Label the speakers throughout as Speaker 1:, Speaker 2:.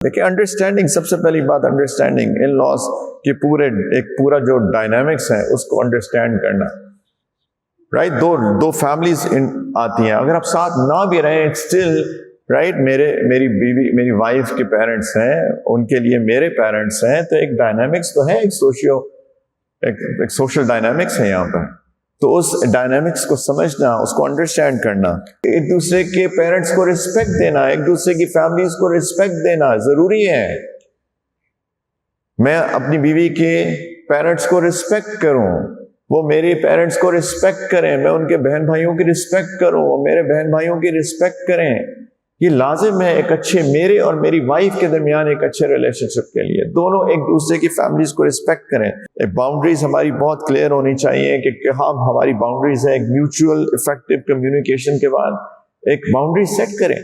Speaker 1: دیکھیں انڈرسٹینڈنگ، سب سے پہلی بات انڈرسٹینڈنگ، ان لاس کے پورا جو ڈائنامکس ہے اس کو انڈرسٹینڈ کرنا، رائٹ. دو فیملیز آتی ہیں، اگر آپ ساتھ نہ بھی رہیں اسٹل رائٹ، میری بیوی میری وائف کے پیرنٹس ہیں، ان کے لیے میرے پیرنٹس ہیں، تو ایک ڈائنامکس تو ہے، ایک سوشل ڈائنامکس ہے یہاں پر. تو اس ڈائنامکس کو سمجھنا، اس کو انڈرسٹینڈ کرنا، ایک دوسرے کے پیرنٹس کو رسپیکٹ دینا، ایک دوسرے کی فیملیز کو رسپیکٹ دینا ضروری ہے. میں اپنی بیوی کے پیرنٹس کو رسپیکٹ کروں، وہ میرے پیرنٹس کو رسپیکٹ کریں، میں ان کے بہن بھائیوں کی رسپیکٹ کروں، وہ میرے بہن بھائیوں کی رسپیکٹ کریں. یہ لازم ہے ایک اچھے میرے اور میری وائف کے درمیان ایک اچھے ریلیشن شپ کے لیے. دونوں ایک دوسرے کی فیملیز کو رسپیکٹ کریں. ایک باؤنڈریز ہماری بہت کلیئر ہونی چاہیے کہ ہاں ہماری باؤنڈریز ہے. ایک میوچول افیکٹو کمیونیکیشن کے بعد ایک باؤنڈری سیٹ کریں.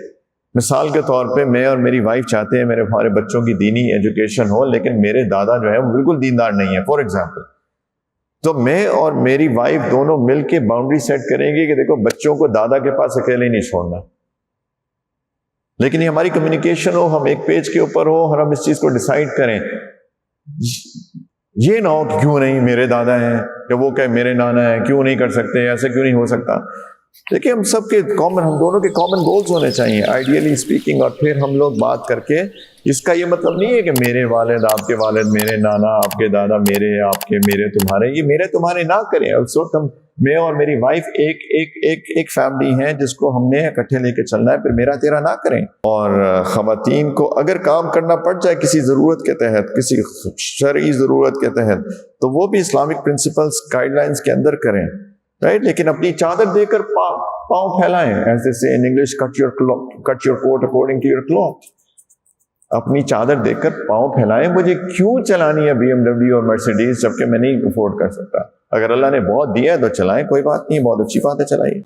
Speaker 1: مثال کے طور پہ میں اور میری وائف چاہتے ہیں ہمارے بچوں کی دینی ایجوکیشن ہو، لیکن میرے دادا جو ہے وہ بالکل دیندار نہیں ہے فار ایگزامپل. تو میں اور میری وائف دونوں مل کے باؤنڈری سیٹ کریں گے کہ دیکھو بچوں کو دادا کے پاس اکیلے نہیں چھوڑنا، لیکن یہ ہماری کمیونیکیشن ہو، ہم ایک پیج کے اوپر ہو اور ہم اس چیز کو ڈیسائیڈ کریں. یہ نہ ہو کہ کیوں نہیں میرے دادا ہیں یا وہ کہ میرے نانا ہیں، کیوں نہیں کر سکتے، ایسے کیوں نہیں ہو سکتا. دیکھیں ہم سب کے ہم دونوں کے کامن گولز ہونے چاہیے آئیڈیلی اسپیکنگ. اور پھر ہم لوگ بات کر کے، اس کا یہ مطلب نہیں ہے کہ میرے والد آپ کے والد، میرے نانا آپ کے دادا، میرے آپ کے، میرے تمہارے، یہ میرے تمہارے نہ کریں. اس وقت میں اور میری وائف ایک فیملی ہیں جس کو ہم نے اکٹھے لے کے چلنا ہے، پھر میرا تیرا نہ کریں. اور خواتین کو اگر کام کرنا پڑ جائے کسی ضرورت کے تحت، کسی شرعی ضرورت کے تحت، تو وہ بھی اسلامک پرنسپلز گائیڈ لائنز کے اندر کریں، رائٹ. لیکن اپنی چادر دے کر پاؤں پھیلائیں، ایز دے سے in English, cut your coat according to your cloth. اپنی چادر دے کر پاؤں پھیلائیں. مجھے کیوں چلانی ہے بی ایم ڈبلیو اور مرسیڈیز جبکہ میں نہیں افورڈ کر سکتا؟ اگر اللہ نے بہت دیا ہے تو چلائیں، کوئی بات نہیں، بہت اچھی بات ہے، چلائیے.